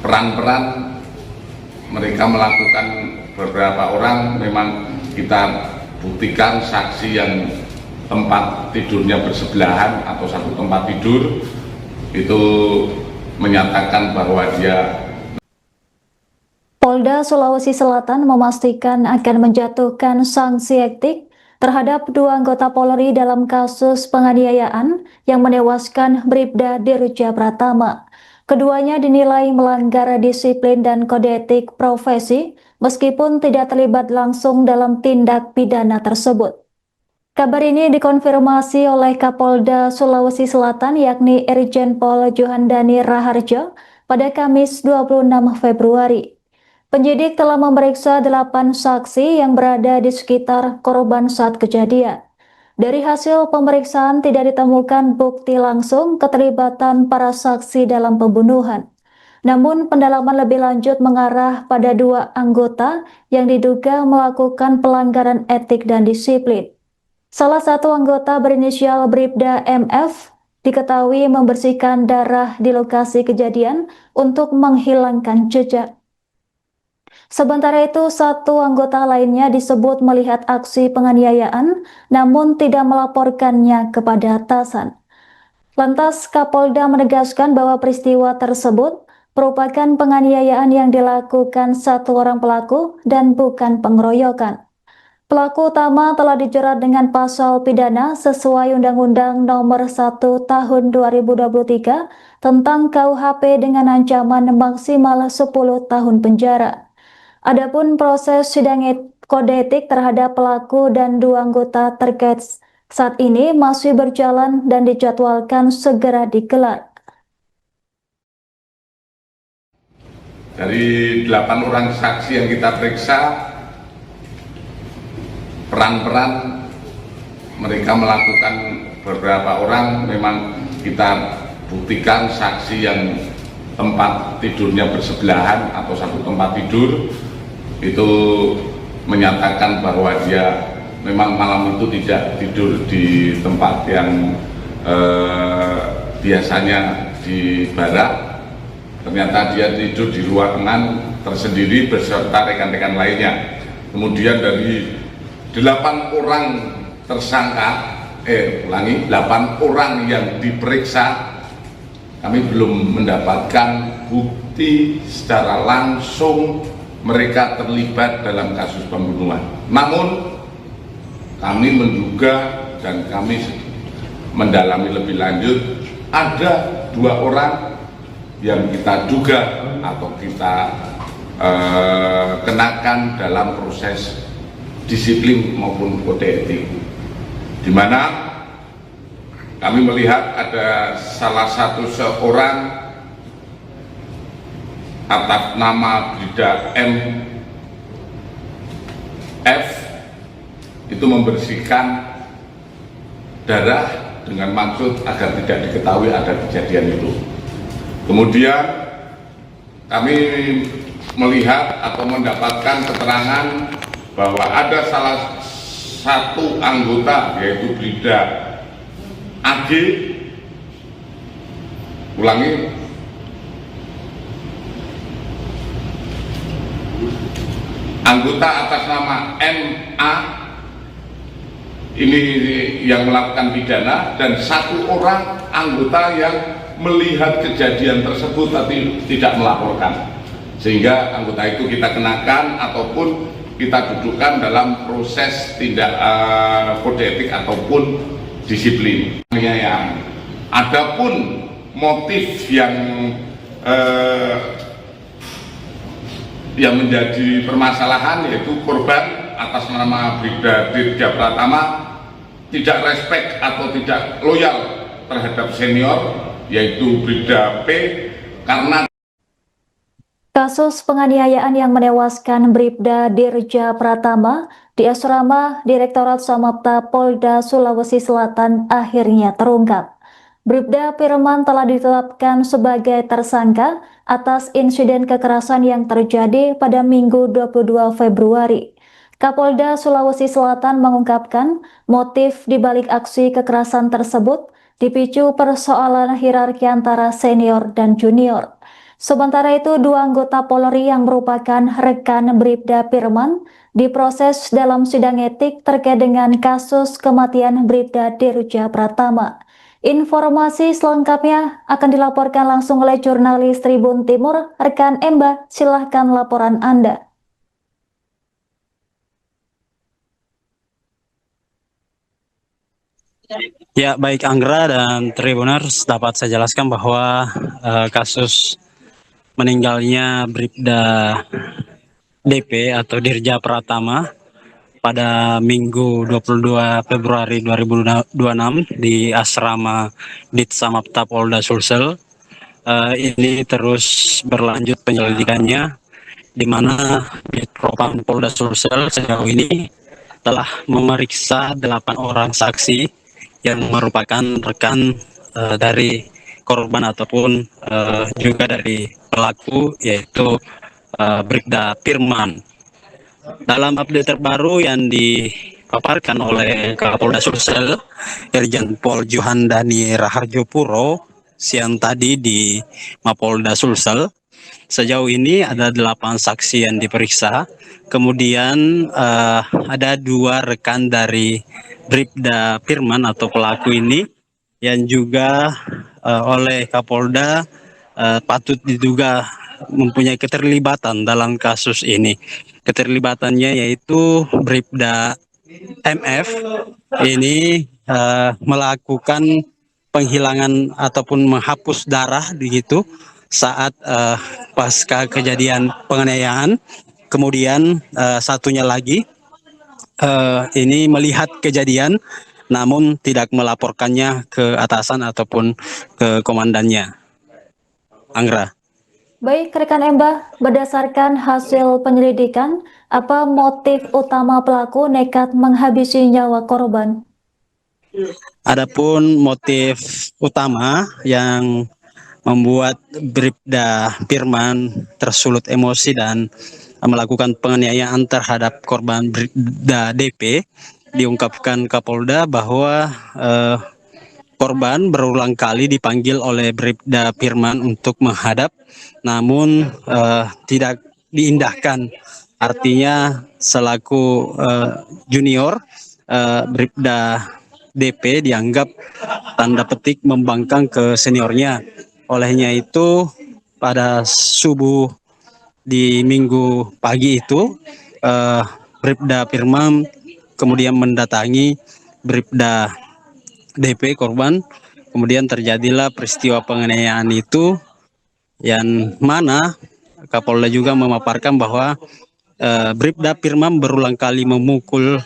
peran-peran mereka melakukan, beberapa orang memang kita buktikan saksi yang tempat tidurnya bersebelahan atau satu tempat tidur itu menyatakan bahwa dia. Polda Sulawesi Selatan memastikan akan menjatuhkan sanksi etik terhadap 2 anggota Polri dalam kasus penganiayaan yang menewaskan Bribda Dirja Pratama. Keduanya dinilai melanggar disiplin dan kode etik profesi meskipun tidak terlibat langsung dalam tindak pidana tersebut. Kabar ini dikonfirmasi oleh Kapolda Sulawesi Selatan yakni Irjen Pol Johandani Raharjo pada Kamis 26 Februari. Penyidik telah memeriksa 8 saksi yang berada di sekitar korban saat kejadian. Dari hasil pemeriksaan tidak ditemukan bukti langsung keterlibatan para saksi dalam pembunuhan. Namun pendalaman lebih lanjut mengarah pada 2 anggota yang diduga melakukan pelanggaran etik dan disiplin. Salah satu anggota berinisial Bribda MF diketahui membersihkan darah di lokasi kejadian untuk menghilangkan jejak. Sementara itu, satu anggota lainnya disebut melihat aksi penganiayaan namun tidak melaporkannya kepada atasan. Lantas Kapolda menegaskan bahwa peristiwa tersebut merupakan penganiayaan yang dilakukan satu orang pelaku dan bukan pengeroyokan. Pelaku utama telah dijerat dengan pasal pidana sesuai Undang-Undang Nomor 1 Tahun 2023 tentang KUHP dengan ancaman maksimal 10 tahun penjara. Adapun proses sidang kode etik terhadap pelaku dan 2 anggota terkait saat ini masih berjalan dan dijadwalkan segera digelar. Dari 8 orang saksi yang kita periksa, peran-peran mereka melakukan, beberapa orang memang kita buktikan saksi yang tempat tidurnya bersebelahan atau satu tempat tidur itu menyatakan bahwa dia memang malam itu tidak tidur di tempat yang biasanya di barak. Ternyata dia tidur di ruangan tersendiri beserta rekan-rekan lainnya. Kemudian dari 8 orang tersangka, 8 orang yang diperiksa, kami belum mendapatkan bukti secara langsung mereka terlibat dalam kasus pembunuhan. Namun kami menduga dan kami mendalami lebih lanjut, ada 2 orang yang kita duga atau kita kenakan dalam proses disiplin maupun kode etik, di mana kami melihat ada salah satu seorang atas nama Bribda MF itu membersihkan darah dengan maksud agar tidak diketahui ada kejadian itu. Kemudian kami melihat atau mendapatkan keterangan bahwa ada salah satu anggota yaitu Bribda AG, anggota atas nama MA ini yang melakukan pidana, dan 1 orang anggota yang melihat kejadian tersebut tapi tidak melaporkan, sehingga anggota itu kita kenakan ataupun kita dudukkan dalam proses tindak kode etik ataupun disiplin. Adapun motif yang menjadi permasalahan yaitu korban atas nama Bribda Dirja Pratama tidak respect atau tidak loyal terhadap senior yaitu Bribda P, karena kasus penganiayaan yang menewaskan Bribda Dirja Pratama di asrama Direktorat Samapta Polda Sulawesi Selatan akhirnya terungkap. Bribda Firman telah ditetapkan sebagai tersangka atas insiden kekerasan yang terjadi pada Minggu 22 Februari. Kapolda Sulawesi Selatan mengungkapkan motif dibalik aksi kekerasan tersebut dipicu persoalan hierarki antara senior dan junior. Sementara itu, dua anggota Polri yang merupakan rekan Bribda Firman diproses dalam sidang etik terkait dengan kasus kematian Bribda Dirja Pratama. Informasi selengkapnya akan dilaporkan langsung oleh jurnalis Tribun Timur, rekan Emba. Silahkan laporan Anda. Ya, baik Anggra dan Tribuners, dapat saya jelaskan bahwa kasus meninggalnya Bribda DP atau Dirja Pratama pada Minggu 22 Februari 2026 di asrama Ditsamapta Polda Sulsel ini terus berlanjut penyelidikannya, di mana Ditpropam Polda Sulsel sejauh ini telah memeriksa 8 orang saksi yang merupakan rekan dari korban ataupun juga dari pelaku, yaitu Bribda Firman. Dalam update terbaru yang dipaparkan oleh Kapolda Sulsel, Irjen Pol Juhandani Raharjo Puro, siang tadi di Mapolda Sulsel, sejauh ini ada 8 saksi yang diperiksa. Kemudian ada 2 rekan dari Bribda Firman atau pelaku ini yang juga oleh Kapolda patut diduga mempunyai keterlibatan dalam kasus ini. Keterlibatannya yaitu Bribda MF ini melakukan penghilangan ataupun menghapus darah begitu saat pasca kejadian penganiayaan. Kemudian satunya lagi ini melihat kejadian namun tidak melaporkannya ke atasan ataupun ke komandannya. Anggra. Baik, rekan Emba, berdasarkan hasil penyelidikan, apa motif utama pelaku nekat menghabisi nyawa korban? Adapun motif utama yang membuat Bribda Firman tersulut emosi dan melakukan penganiayaan terhadap korban Bribda DP, diungkapkan Kapolda bahwa korban berulang kali dipanggil oleh Bribda Firman untuk menghadap, namun tidak diindahkan. Artinya selaku junior, Bribda DP dianggap tanda petik membangkang ke seniornya. Olehnya itu pada subuh di Minggu pagi itu Bribda Firman kemudian mendatangi Bribda DP korban, kemudian terjadilah peristiwa penganiayaan itu, yang mana Kapolda juga memaparkan bahwa Bribda Firman berulang kali memukul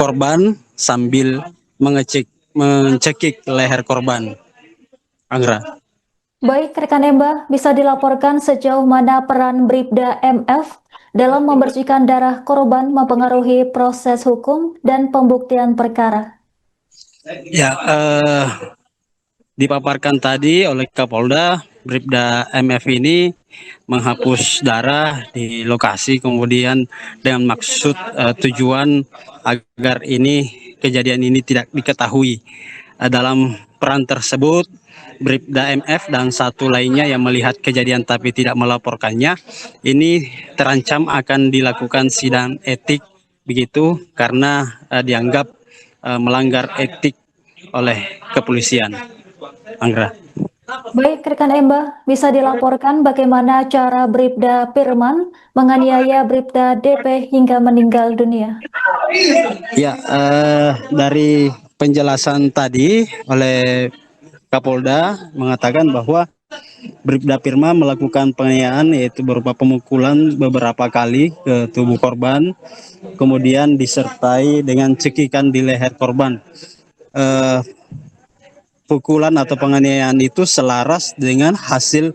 korban sambil mencekik leher korban. Anggra. Baik, rekan Emba, bisa dilaporkan sejauh mana peran Bribda MF dalam membersihkan darah korban mempengaruhi proses hukum dan pembuktian perkara? Ya, dipaparkan tadi oleh Kapolda, Bribda MF ini menghapus darah di lokasi, kemudian dengan maksud tujuan agar kejadian ini tidak diketahui. Dalam peran tersebut, Bribda MF dan satu lainnya yang melihat kejadian tapi tidak melaporkannya, ini terancam akan dilakukan sidang etik begitu, karena dianggap melanggar etik oleh kepolisian. Anggra. Baik, rekan Emba, bisa dilaporkan bagaimana cara Bribda Firman menganiaya Bribda DP hingga meninggal dunia? Ya, dari penjelasan tadi oleh Kapolda mengatakan bahwa Bribda Firman melakukan penganiayaan yaitu berupa pemukulan beberapa kali ke tubuh korban, kemudian disertai dengan cekikan di leher korban. Pukulan atau penganiayaan itu selaras dengan hasil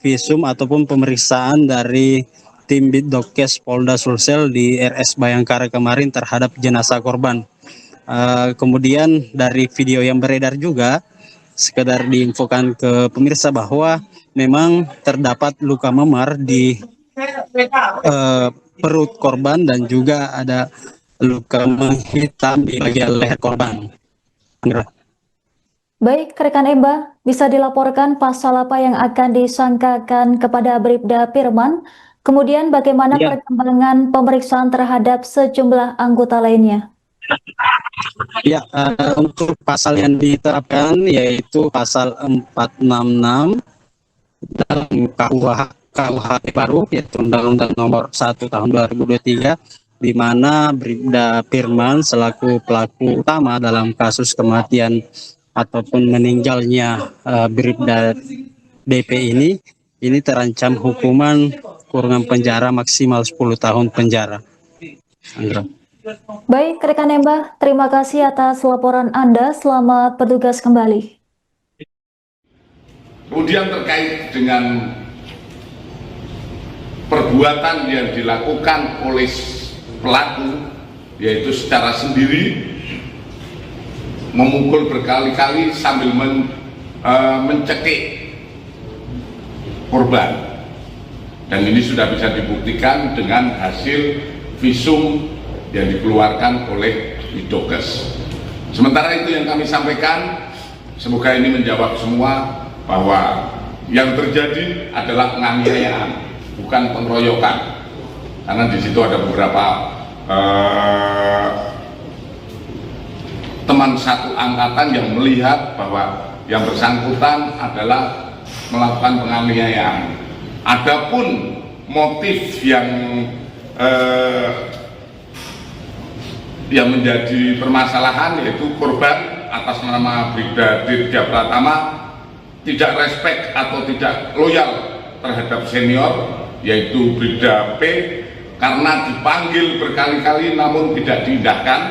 visum ataupun pemeriksaan dari tim Bitdokes Polda Sulsel di RS Bayangkara kemarin terhadap jenazah korban. Kemudian dari video yang beredar juga sekedar diinfokan ke pemirsa bahwa memang terdapat luka memar di perut korban dan juga ada luka menghitam di bagian leher korban. Baik, rekan Emba, Bisa dilaporkan pasal apa yang akan disangkakan kepada Bribda Firman? Kemudian bagaimana Ya. perkembangan pemeriksaan terhadap sejumlah anggota lainnya? Ya, untuk pasal yang diterapkan yaitu pasal 466 dalam KUHP baru, yaitu Undang-Undang Nomor 1 Tahun 2023, di mana Bribda Firman selaku pelaku utama dalam kasus kematian ataupun meninggalnya Bribda DP ini terancam hukuman kurungan penjara maksimal 10 tahun penjara. Sandra. Baik, rekan Embah, terima kasih atas laporan Anda. Selamat bertugas kembali. Kemudian terkait dengan perbuatan yang dilakukan oleh pelaku, yaitu secara sendiri memukul berkali-kali sambil mencekik korban, dan ini sudah bisa dibuktikan dengan hasil visum yang dikeluarkan oleh Widokes. Sementara itu yang kami sampaikan, semoga ini menjawab semua bahwa yang terjadi adalah penganiayaan, bukan pengeroyokan, karena di situ ada beberapa teman satu angkatan yang melihat bahwa yang bersangkutan adalah melakukan penganiayaan. Adapun motif yang menjadi permasalahan, yaitu korban atas nama Brigadir Dirga Pratama tidak respect atau tidak loyal terhadap senior, yaitu Bribda P, karena dipanggil berkali-kali namun tidak diindahkan.